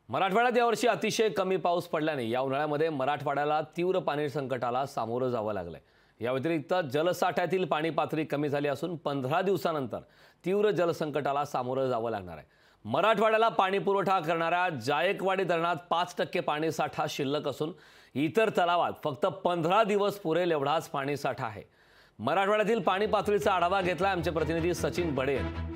मराठवाड्यात यावर्षी अतिशय कमी पाऊस पडल्याने या उन्हाळ्यामध्ये मराठवाड्याला तीव्र पाणी संकटाला सामोरं जावं लागलंय। या व्यतिरिक्त जलसाठ्यातील पाणी पातळी कमी झाली असून 15 दिवसानंतर तीव्र जलसंकटाला सामोरं जावं लागणार आहे। मराठवाड्याला पाणी पुरवठा करणाऱ्या जायकवाडी धरणात 5% पाणी साठा शिल्लक असून इतर तलावात फक्त 15 दिवस पुरेल एवढाच पाणी साठा आहे। मराठवाड्यातील पाणी पातळीचा आढावा घेतला आमचे प्रतिनिधी सचिन बडे यांनी।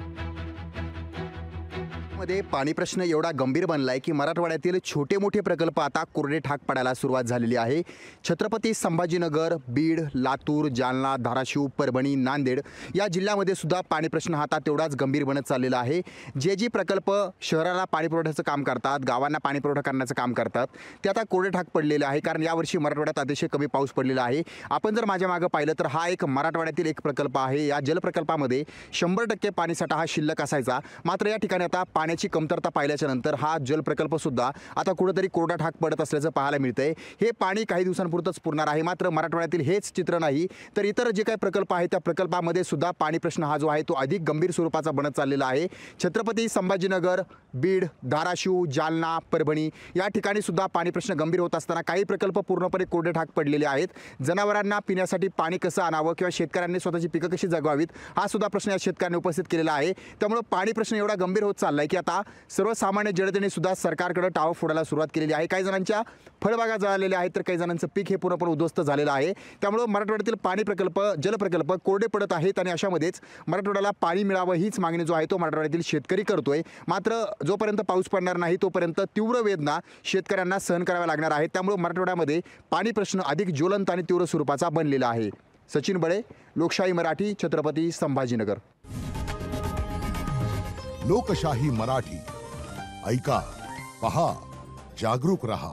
मध्ये पाणी प्रश्न एवढा गंभीर बनलाय की मराठवाड्यातील छोटे मोठे प्रकल्प आता कोरडे ठाक पडायला सुरुवात झालेली आहे। छत्रपती संभाजीनगर, बीड, लातूर, जालना, धाराशिव, परभणी, नांदेड या जिल्ह्यामध्ये सुद्धा पाणी प्रश्न आता तेवढाच गंभीर बनत चाललेला आहे। जे प्रकल्प शहराला पाणी पुरवठ्याचं काम करतात, गावांना पाणी पुरवठा करण्याचं काम करतात, ते आता कोरडे ठाक पडलेले आहे। कारण यावर्षी मराठवाड्यात अतिशय कमी पाऊस पडलेला आहे। आपण जर माझ्या मागे पाहिलं तर हा एक मराठवाड्यातील एक प्रकल्प आहे। या जलप्रकल्पामध्ये 100% पाणीसाठा हा शिल्लक असायचा, मात्र या ठिकाणी आता पाण्याची कमतरता पाहिल्याच्या नंतर हा जलप्रकल्प सुद्धा आता कुठेतरी कोरडा ठाक पडत असल्याचं पाहायला मिळतंय। हे पाणी काही दिवसांपुरतच पुरणार आहे। मात्र मराठवाड्यातील हेच चित्र नाही तर इतर जे काही प्रकल्प आहेत त्या प्रकल्पामध्ये सुद्धा पाणी प्रश्न हा जो आहे तो अधिक गंभीर स्वरूपाचा बनत चाललेला आहे। छत्रपती संभाजीनगर, बीड, धाराशिव, जालना, परभणी या ठिकाणी सुद्धा पाणी प्रश्न गंभीर होत असताना काही प्रकल्प पूर्णपणे कोरडे ठाक पडलेले आहेत। जनावरांना पिण्यासाठी पाणी कसं आणावं किंवा शेतकऱ्यांनी स्वतःची पिकं कशी जगवावीत हा सुद्धा प्रश्न या शेतकऱ्यांनी उपस्थित केलेला आहे। त्यामुळे पाणी प्रश्न एवढा गंभीर होत चाललाय की आता सर्वसामान्य जनतेने सुद्धा सरकारकडे टाळं फोडायला सुरुवात केलेली आहे। काही जणांच्या फळबागा जळालेल्या आहेत तर काही जणांचं पीक हे पूर्णपणे उद्ध्वस्त झालेलं आहे। त्यामुळे मराठवाड्यातील पाणी प्रकल्प, जलप्रकल्प कोरडे पडत आहेत आणि अशामध्येच मराठवाड्याला पाणी मिळावं हीच मागणी जो आहे तो मराठवाड्यातील शेतकरी करतोय। मात्र जोपर्यंत पाऊस पडणार नाही तोपर्यंत तीव्र वेदना शेतकऱ्यांना सहन कराव्या लागणार आहेत। त्यामुळे मराठवाड्यामध्ये पाणी प्रश्न अधिक ज्वलंत आणि तीव्र स्वरूपाचा बनलेला आहे। सचिन बडे, लोकशाही मराठी, छत्रपती संभाजीनगर। लोकशाही मराठी, ऐका, पहा, जागरूक रहा।